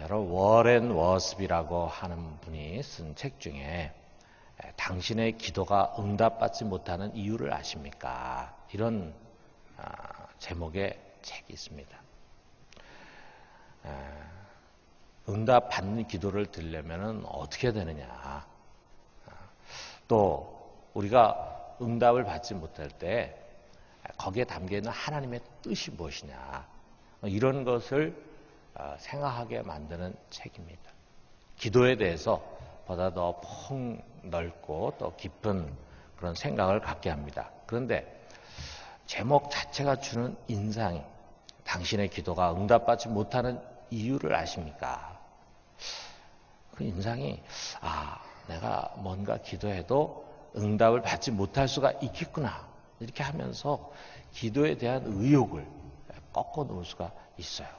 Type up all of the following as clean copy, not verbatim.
여러분 워렌 워스비라고 하는 분이 쓴 책 중에 당신의 기도가 응답받지 못하는 이유를 아십니까? 이런 제목의 책이 있습니다. 응답받는 기도를 드리려면 어떻게 되느냐? 또 우리가 응답을 받지 못할 때 거기에 담겨있는 하나님의 뜻이 무엇이냐? 이런 것을 생각하게 만드는 책입니다. 기도에 대해서 보다 더 폭넓고 또 깊은 그런 생각을 갖게 합니다. 그런데 제목 자체가 주는 인상이 당신의 기도가 응답받지 못하는 이유를 아십니까? 그 인상이 내가 뭔가 기도해도 응답을 받지 못할 수가 있겠구나 이렇게 하면서 기도에 대한 의욕을 꺾어 놓을 수가 있어요.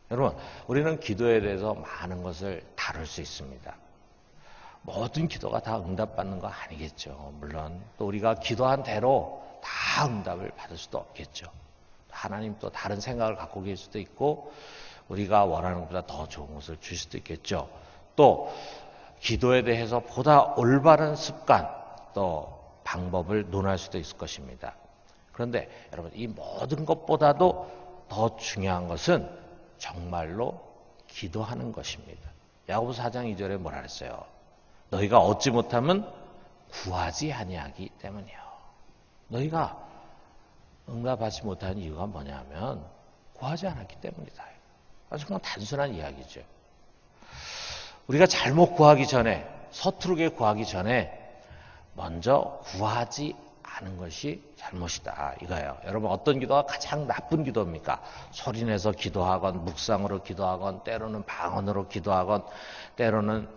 여러분, 우리는 기도에 대해서 많은 것을 다룰 수 있습니다. 모든 기도가 다 응답받는 거 아니겠죠. 물론 또 우리가 기도한 대로 다 응답을 받을 수도 없겠죠. 하나님 또 다른 생각을 갖고 계실 수도 있고 우리가 원하는 것보다 더 좋은 것을 줄 수도 있겠죠. 또 기도에 대해서 보다 올바른 습관 또 방법을 논할 수도 있을 것입니다. 그런데 여러분, 이 모든 것보다도 더 중요한 것은 정말로 기도하는 것입니다. 야고보서 4장 2절에 뭐라 그랬어요? 너희가 얻지 못하면 구하지 아니하기 때문이요. 너희가 응답하지 못하는 이유가 뭐냐면 구하지 않았기 때문이다. 아주 그냥 단순한 이야기죠. 우리가 잘못 구하기 전에, 서투르게 구하기 전에 먼저 구하지 않은 것이 잘못이다 이거예요. 여러분, 어떤 기도가 가장 나쁜 기도입니까? 소리내서 기도하건 묵상으로 기도하건 때로는 방언으로 기도하건 때로는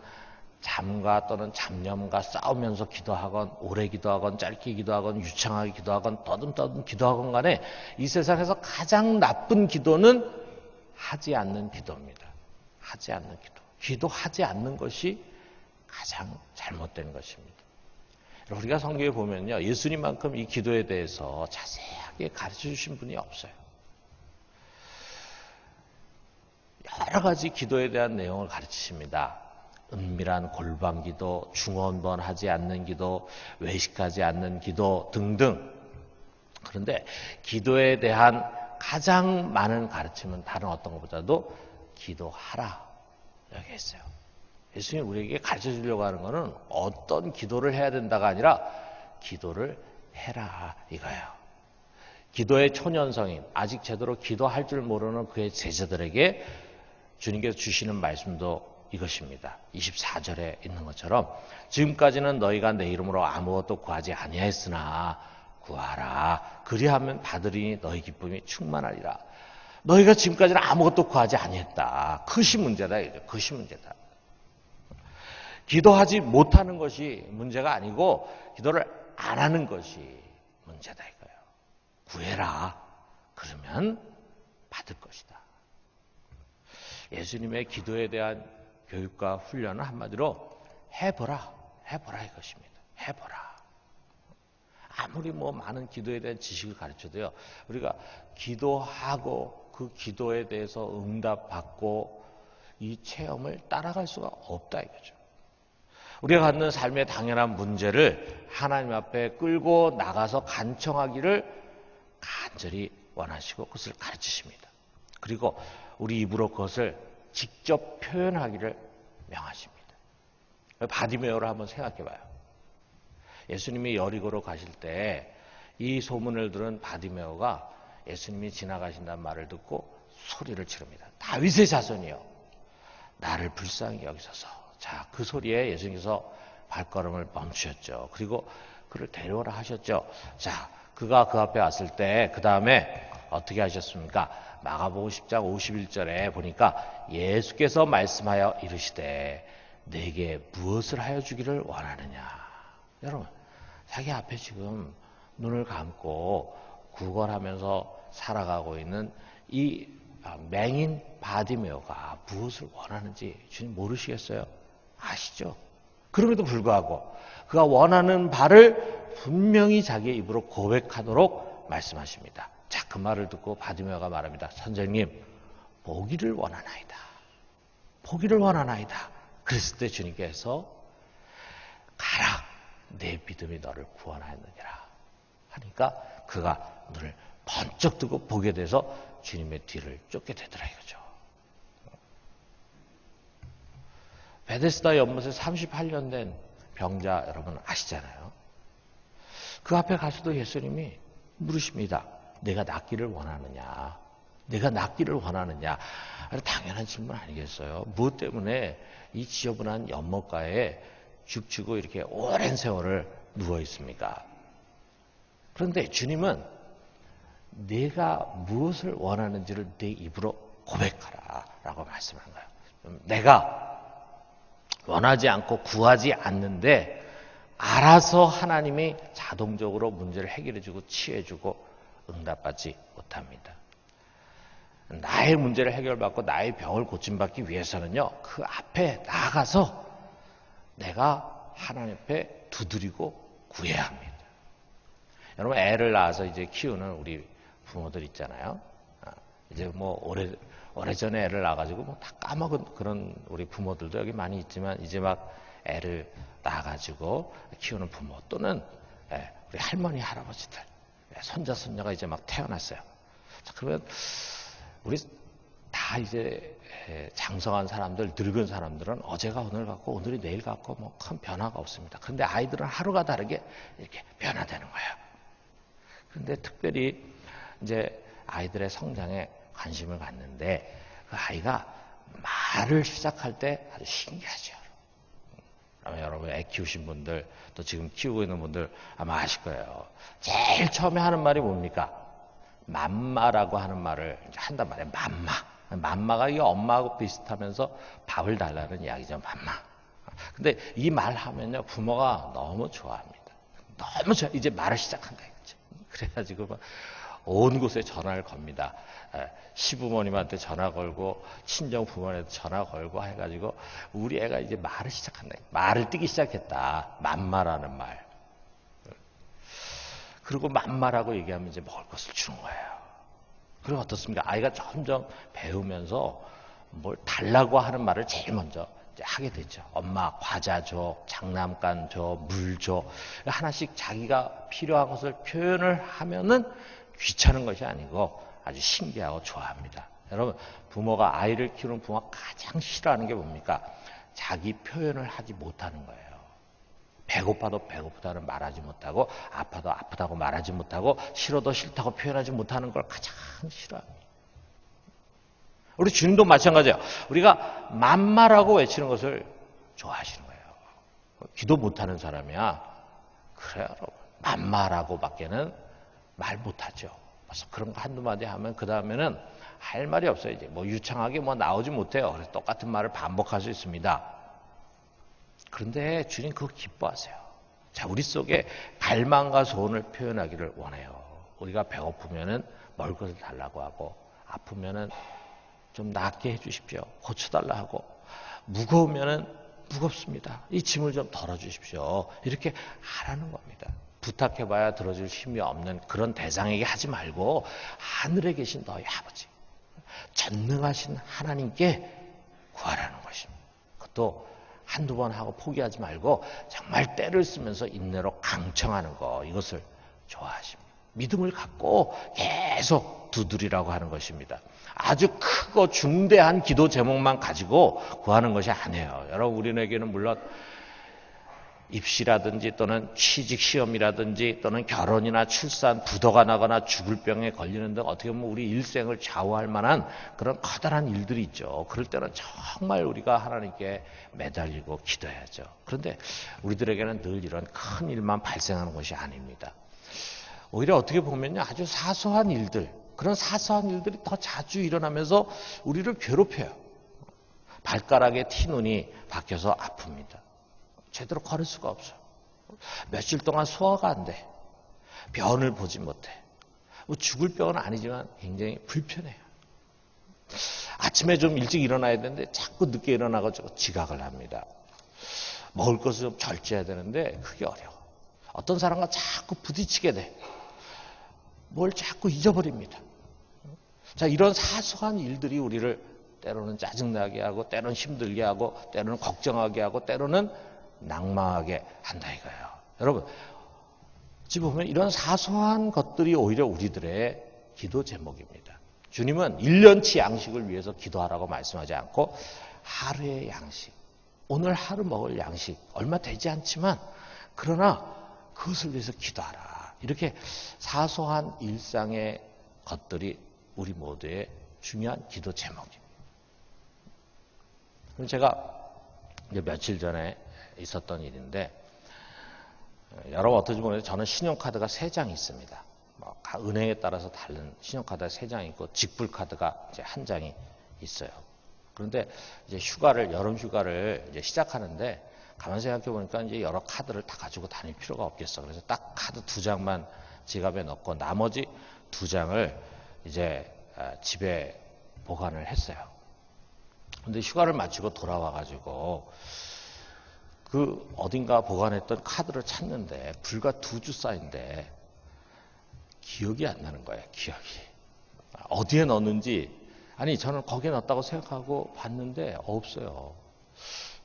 잠과 또는 잡념과 싸우면서 기도하건 오래 기도하건 짧게 기도하건 유창하게 기도하건 떠듬떠듬 기도하건 간에 이 세상에서 가장 나쁜 기도는 하지 않는 기도입니다. 하지 않는 기도. 기도하지 않는 것이 가장 잘못된 것입니다. 우리가 성경에 보면요, 예수님만큼 이 기도에 대해서 자세하게 가르쳐 주신 분이 없어요. 여러 가지 기도에 대한 내용을 가르치십니다. 은밀한 골방 기도, 중언번하지 않는 기도, 외식하지 않는 기도 등등. 그런데 기도에 대한 가장 많은 가르침은 다른 어떤 것보다도 기도하라 여기 했어요. 예수님이 우리에게 가르쳐 주려고 하는 것은 어떤 기도를 해야 된다가 아니라 기도를 해라 이거예요. 기도의 초년성인, 아직 제대로 기도할 줄 모르는 그의 제자들에게 주님께서 주시는 말씀도 이것입니다. 24절에 있는 것처럼 지금까지는 너희가 내 이름으로 아무것도 구하지 아니하였으나 구하라. 그리하면 받으리니 너희 기쁨이 충만하리라. 너희가 지금까지는 아무것도 구하지 아니했다. 그것이 문제다. 그것이 문제다. 기도하지 못하는 것이 문제가 아니고 기도를 안 하는 것이 문제다 이거예요. 구해라. 그러면 받을 것이다. 예수님의 기도에 대한 교육과 훈련은 한마디로 해보라 이것입니다. 해보라. 아무리 많은 기도에 대한 지식을 가르쳐도요, 우리가 기도하고 그 기도에 대해서 응답받고 이 체험을 따라갈 수가 없다 이거죠. 우리가 갖는 삶의 당연한 문제를 하나님 앞에 끌고 나가서 간청하기를 간절히 원하시고 그것을 가르치십니다. 그리고 우리 입으로 그것을 직접 표현하기를 명하십니다. 바디메오를 한번 생각해 봐요. 예수님이 여리고로 가실 때 이 소문을 들은 바디메오가 예수님이 지나가신다는 말을 듣고 소리를 지릅니다. 다윗의 자손이요, 나를 불쌍히 여기소서. 자, 그 소리에 예수님께서 발걸음을 멈추셨죠. 그리고 그를 데려오라 하셨죠. 자, 그가 그 앞에 왔을 때 그 다음에 어떻게 하셨습니까? 마가복음 10장 51절에 보니까 예수께서 말씀하여 이르시되 내게 무엇을 하여 주기를 원하느냐. 여러분, 자기 앞에 지금 눈을 감고 구걸하면서 살아가고 있는 이 맹인 바디메오가 무엇을 원하는지 주님 모르시겠어요? 아시죠? 그럼에도 불구하고 그가 원하는 바를 분명히 자기의 입으로 고백하도록 말씀하십니다. 자, 그 말을 듣고 바디메오가 말합니다. 선생님, 보기를 원하나이다. 보기를 원하나이다. 그랬을 때 주님께서 가라, 내 믿음이 너를 구원하였느니라 하니까 그가 눈을 번쩍 뜨고 보게 돼서 주님의 뒤를 쫓게 되더라 이거죠. 베데스다 연못에 38년 된 병자 여러분 아시잖아요. 그 앞에 가서도 예수님이 물으십니다. 내가 낫기를 원하느냐? 내가 낫기를 원하느냐? 당연한 질문 아니겠어요? 무엇 때문에 이 지저분한 연못가에 죽치고 이렇게 오랜 세월을 누워 있습니까? 그런데 주님은 내가 무엇을 원하는지를 내 입으로 고백하라 라고 말씀한 거예요. 내가 원하지 않고 구하지 않는데 알아서 하나님이 자동적으로 문제를 해결해주고 치유해주고 응답받지 못합니다. 나의 문제를 해결받고 나의 병을 고침받기 위해서는요, 그 앞에 나아가서 내가 하나님 앞에 두드리고 구해야 합니다. 여러분, 애를 낳아서 이제 키우는 우리 부모들 있잖아요. 이제 뭐 오래전에 애를 낳아가지고 뭐 다 까먹은 그런 우리 부모들도 여기 많이 있지만 이제 막 애를 낳아가지고 키우는 부모 또는 우리 할머니, 할아버지들, 손자, 손녀가 이제 막 태어났어요. 자, 그러면 우리 다 이제 장성한 사람들, 늙은 사람들은 어제가 오늘 같고 오늘이 내일 같고 뭐 큰 변화가 없습니다. 그런데 아이들은 하루가 다르게 이렇게 변화되는 거예요. 그런데 특별히 이제 아이들의 성장에 관심을 갖는데 그 아이가 말을 시작할 때 아주 신기하죠. 여러분 애 키우신 분들 또 지금 키우고 있는 분들 아마 아실 거예요. 제일 처음에 하는 말이 뭡니까? 맘마라고 하는 말을 이제 한단 말이에요. 맘마. 맘마가 이 엄마하고 비슷하면서 밥을 달라는 이야기죠. 맘마. 근데 이 말 하면요 부모가 너무 좋아합니다. 너무 좋아. 이제 말을 시작한다 이거죠. 그래가지고 막 온 곳에 전화를 겁니다. 시부모님한테 전화 걸고 친정 부모님한테 전화 걸고 해가지고 우리 애가 이제 말을 시작한다. 말을 뜨기 시작했다. 맘마라는 말. 그리고 맘마라고 얘기하면 이제 먹을 것을 주는 거예요. 그리고 어떻습니까? 아이가 점점 배우면서 뭘 달라고 하는 말을 제일 먼저 이제 하게 되죠. 엄마 과자 줘, 장난감 줘, 물 줘. 하나씩 자기가 필요한 것을 표현을 하면은 귀찮은 것이 아니고 아주 신기하고 좋아합니다. 여러분, 부모가 아이를 키우는 부모가 가장 싫어하는 게 뭡니까? 자기 표현을 하지 못하는 거예요. 배고파도 배고프다는 말하지 못하고 아파도 아프다고 말하지 못하고 싫어도 싫다고 표현하지 못하는 걸 가장 싫어합니다. 우리 주님도 마찬가지예요. 우리가 맘마라고 외치는 것을 좋아하시는 거예요. 기도 못하는 사람이야. 그래요, 여러분. 맘마라고 밖에는 말 못하죠. 그래서 그런 거 한두 마디 하면 그 다음에는 할 말이 없어요. 이제 뭐 유창하게 뭐 나오지 못해요. 그래서 똑같은 말을 반복할 수 있습니다. 그런데 주님 그거 기뻐하세요. 자, 우리 속에 갈망과 소원을 표현하기를 원해요. 우리가 배고프면은 먹을 것을 달라고 하고 아프면은 좀 낫게 해주십시오. 고쳐달라 하고 무거우면은 무겁습니다. 이 짐을 좀 덜어주십시오. 이렇게 하라는 겁니다. 부탁해봐야 들어줄 힘이 없는 그런 대상에게 하지 말고 하늘에 계신 너희 아버지, 전능하신 하나님께 구하라는 것입니다. 그것도 한두 번 하고 포기하지 말고 정말 때를 쓰면서 인내로 강청하는 거, 이것을 좋아하십니다. 믿음을 갖고 계속 두드리라고 하는 것입니다. 아주 크고 중대한 기도 제목만 가지고 구하는 것이 아니에요. 여러분, 우리에게는 물론 입시라든지 또는 취직 시험이라든지 또는 결혼이나 출산, 부도가 나거나 죽을 병에 걸리는 등 어떻게 보면 우리 일생을 좌우할 만한 그런 커다란 일들이 있죠. 그럴 때는 정말 우리가 하나님께 매달리고 기도해야죠. 그런데 우리들에게는 늘 이런 큰 일만 발생하는 것이 아닙니다. 오히려 어떻게 보면요, 아주 사소한 일들, 그런 사소한 일들이 더 자주 일어나면서 우리를 괴롭혀요. 발가락에 티눈이 박혀서 아픕니다. 제대로 걸을 수가 없어요. 며칠 동안 소화가 안 돼. 변을 보지 못해. 뭐 죽을 병은 아니지만 굉장히 불편해요. 아침에 좀 일찍 일어나야 되는데 자꾸 늦게 일어나가지고 지각을 합니다. 먹을 것을 좀 절제해야 되는데 그게 어려워. 어떤 사람과 자꾸 부딪히게 돼. 뭘 자꾸 잊어버립니다. 자, 이런 사소한 일들이 우리를 때로는 짜증나게 하고, 때로는 힘들게 하고, 때로는 걱정하게 하고, 때로는 낭망하게 한다 이거예요. 여러분, 지금 보면 이런 사소한 것들이 오히려 우리들의 기도 제목입니다. 주님은 1년치 양식을 위해서 기도하라고 말씀하지 않고 하루의 양식, 오늘 하루 먹을 양식, 얼마 되지 않지만 그러나 그것을 위해서 기도하라. 이렇게 사소한 일상의 것들이 우리 모두의 중요한 기도 제목입니다. 제가 이제 며칠 전에 있었던 일인데, 여러분 어떤지 모르겠는데 저는 신용카드가 3장이 있습니다. 은행에 따라서 다른 신용카드가 3장이 있고 직불카드가 이제 1장이 있어요. 그런데 이제 여름 휴가를 이제 시작하는데 가만히 생각해 보니까 이제 여러 카드를 다 가지고 다닐 필요가 없겠어. 그래서 딱 카드 2장만 지갑에 넣고 나머지 2장을 이제 집에 보관을 했어요. 근데 휴가를 마치고 돌아와 가지고 그 어딘가 보관했던 카드를 찾는데 불과 2주 사이인데 기억이 안 나는 거예요. 기억이. 어디에 넣었는지, 아니 저는 거기에 넣었다고 생각하고 봤는데 없어요.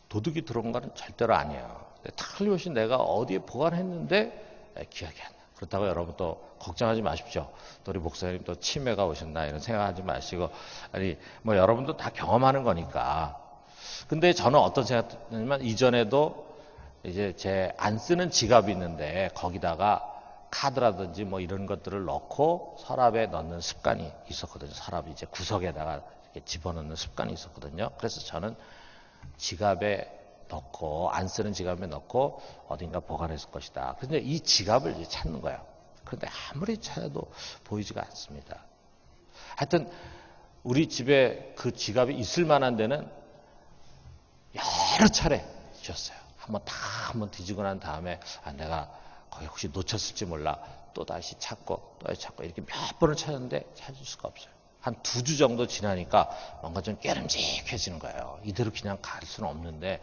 도둑이 들어온 거는 절대로 아니에요. 틀림없이 내가 어디에 보관했는데 기억이 안 나. 그렇다고 여러분 또 걱정하지 마십시오. 또 우리 목사님 또 치매가 오셨나 이런 생각하지 마시고, 아니 뭐 여러분도 다 경험하는 거니까. 근데 저는 어떤 생각이냐면, 이전에도 이제 제 안 쓰는 지갑이 있는데 거기다가 카드라든지 뭐 이런 것들을 넣고 서랍에 넣는 습관이 있었거든요. 서랍 이제 구석에다가 이렇게 집어넣는 습관이 있었거든요. 그래서 저는 지갑에 넣고, 안 쓰는 지갑에 넣고 어딘가 보관했을 것이다. 그런데 이 지갑을 이제 찾는 거예요. 그런데 아무리 찾아도 보이지가 않습니다. 하여튼 우리 집에 그 지갑이 있을 만한 데는 여러 차례 뒤졌어요. 한번 뒤지고 난 다음에 내가 거기 혹시 놓쳤을지 몰라. 또 다시 찾고 이렇게 몇 번을 찾았는데 찾을 수가 없어요. 한 2주 정도 지나니까 뭔가 좀 깨름직해지는 거예요. 이대로 그냥 갈 수는 없는데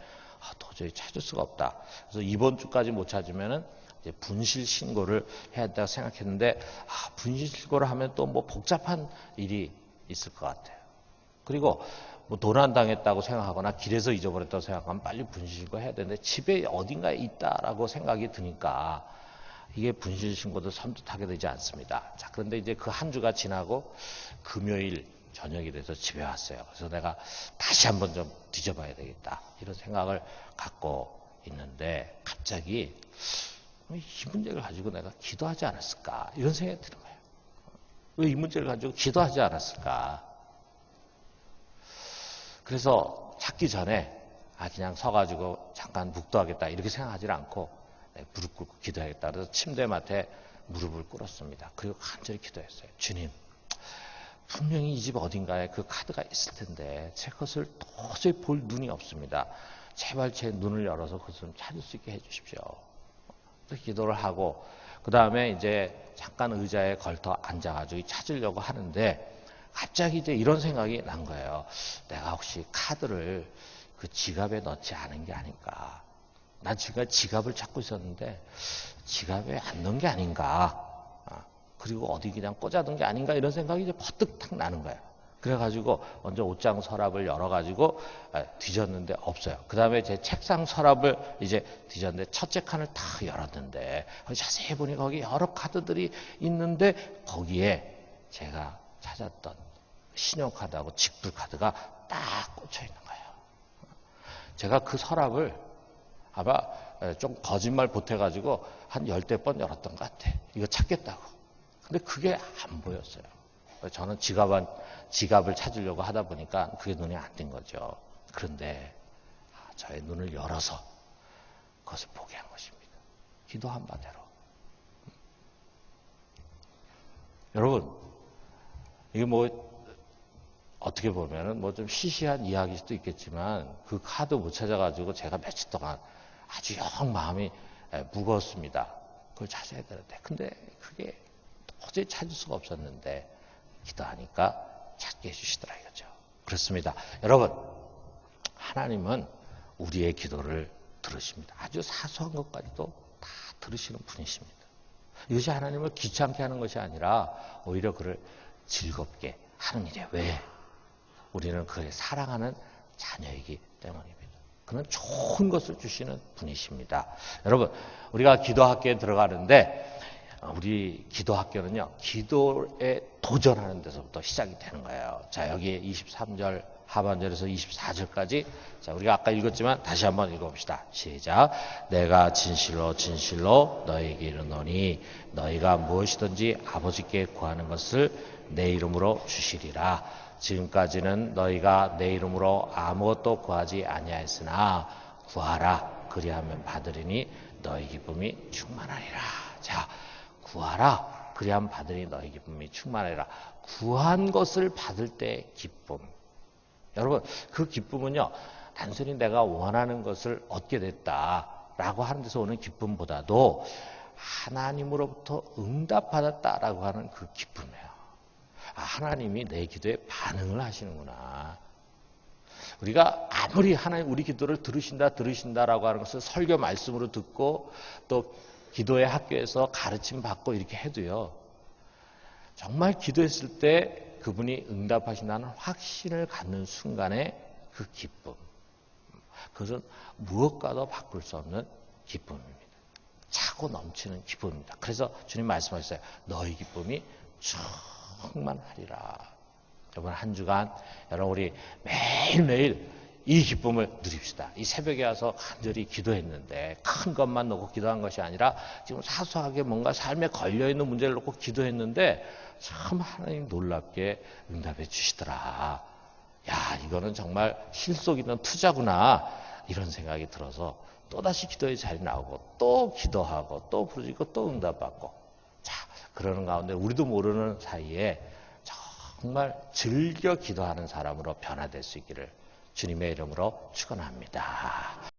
도저히 찾을 수가 없다. 그래서 이번 주까지 못 찾으면은 이제 분실 신고를 해야 된다고 생각했는데, 분실 신고를 하면 또 뭐 복잡한 일이 있을 것 같아요. 그리고 뭐 도난당했다고 생각하거나 길에서 잊어버렸다고 생각하면 빨리 분실 신고 해야 되는데 집에 어딘가에 있다라고 생각이 드니까 이게 분실 신고도 섬뜩하게 되지 않습니다. 자, 그런데 이제 그 한 주가 지나고 금요일 저녁이 돼서 집에 왔어요. 그래서 내가 다시 한번 좀 뒤져봐야 되겠다 이런 생각을 갖고 있는데, 갑자기 이 문제를 가지고 내가 기도하지 않았을까 이런 생각이 드는 거예요. 왜 이 문제를 가지고 기도하지 않았을까? 그래서 찾기 전에 그냥 서가지고 잠깐 묵도하겠다 이렇게 생각하지 않고 무릎 꿇고 기도하겠다. 그래서 침대맡에 무릎을 꿇었습니다. 그리고 간절히 기도했어요. 주님, 분명히 이 집 어딘가에 그 카드가 있을 텐데 제 것을 도저히 볼 눈이 없습니다. 제발 제 눈을 열어서 그것을 좀 찾을 수 있게 해주십시오. 그래서 기도를 하고 그 다음에 이제 잠깐 의자에 걸터 앉아가지고 찾으려고 하는데 갑자기 이제 이런 생각이 난 거예요. 내가 혹시 카드를 그 지갑에 넣지 않은 게 아닌가. 난 지금 지갑을 찾고 있었는데 지갑에 안 넣은 게 아닌가. 그리고 어디 그냥 꽂아둔 게 아닌가 이런 생각이 이제 버뜩 탁 나는 거예요. 그래가지고 먼저 옷장 서랍을 열어가지고 뒤졌는데 없어요. 그 다음에 제 책상 서랍을 이제 뒤졌는데 첫째 칸을 탁 열었는데 자세히 보니 거기 여러 카드들이 있는데 거기에 제가 찾았던 신용카드하고 직불카드가 딱 꽂혀 있는 거예요. 제가 그 서랍을 아마 좀 거짓말 보태가지고 한 10대 번 열었던 것 같아. 이거 찾겠다고. 근데 그게 안 보였어요. 저는 지갑을 찾으려고 하다 보니까 그게 눈에 안 띈 거죠. 그런데 저의 눈을 열어서 그것을 보게 한 것입니다. 기도한 바대로. 여러분, 이게 뭐 어떻게 보면은 뭐 좀 시시한 이야기일 수도 있겠지만 그 카드 못 찾아가지고 제가 며칠 동안 아주 영 마음이 무거웠습니다. 그걸 찾아야 되는데, 근데 그게 도저히 찾을 수가 없었는데 기도하니까 찾게 해주시더라 이거죠. 그렇습니다. 여러분, 하나님은 우리의 기도를 들으십니다. 아주 사소한 것까지도 다 들으시는 분이십니다. 이것이 하나님을 귀찮게 하는 것이 아니라 오히려 그를 즐겁게 하는 일이에요. 왜? 우리는 그의 사랑하는 자녀이기 때문입니다. 그는 좋은 것을 주시는 분이십니다. 여러분, 우리가 기도학교에 들어가는데 우리 기도학교는요, 기도에 도전하는 데서부터 시작이 되는 거예요. 자, 여기 23절 하반절에서 24절까지, 자, 우리가 아까 읽었지만 다시 한번 읽어봅시다. 시작. 내가 진실로 진실로 너희에게 이르노니 너희가 무엇이든지 아버지께 구하는 것을 내 이름으로 주시리라. 지금까지는 너희가 내 이름으로 아무것도 구하지 아니하였으나 구하라. 그리하면 받으리니 너희 기쁨이 충만하리라. 자, 구하라. 그리하면 받으니 너희 기쁨이 충만하리라. 구한 것을 받을 때 기쁨. 여러분, 그 기쁨은요, 단순히 내가 원하는 것을 얻게 됐다라고 하는 데서 오는 기쁨보다도 하나님으로부터 응답받았다라고 하는 그 기쁨이에요. 아, 하나님이 내 기도에 반응을 하시는구나. 우리가 아무리 하나님 우리 기도를 들으신다라고 하는 것을 설교 말씀으로 듣고 또 기도의 학교에서 가르침 받고 이렇게 해도요, 정말 기도했을 때 그분이 응답하신다는 확신을 갖는 순간에 그 기쁨, 그것은 무엇과도 바꿀 수 없는 기쁨입니다. 차고 넘치는 기쁨입니다. 그래서 주님 말씀하셨어요. 너희 기쁨이 충만하리라. 여러분, 한 주간 여러분 우리 매일매일 이 기쁨을 누립시다. 이 새벽에 와서 간절히 기도했는데 큰 것만 놓고 기도한 것이 아니라 지금 사소하게 뭔가 삶에 걸려있는 문제를 놓고 기도했는데 참 하나님 놀랍게 응답해 주시더라. 야, 이거는 정말 실속 있는 투자구나, 이런 생각이 들어서 또다시 기도의 자리 나오고 또 기도하고 또 부르짖고 또 응답받고, 자, 그러는 가운데 우리도 모르는 사이에 정말 즐겨 기도하는 사람으로 변화될 수 있기를 주님의 이름으로 축원합니다.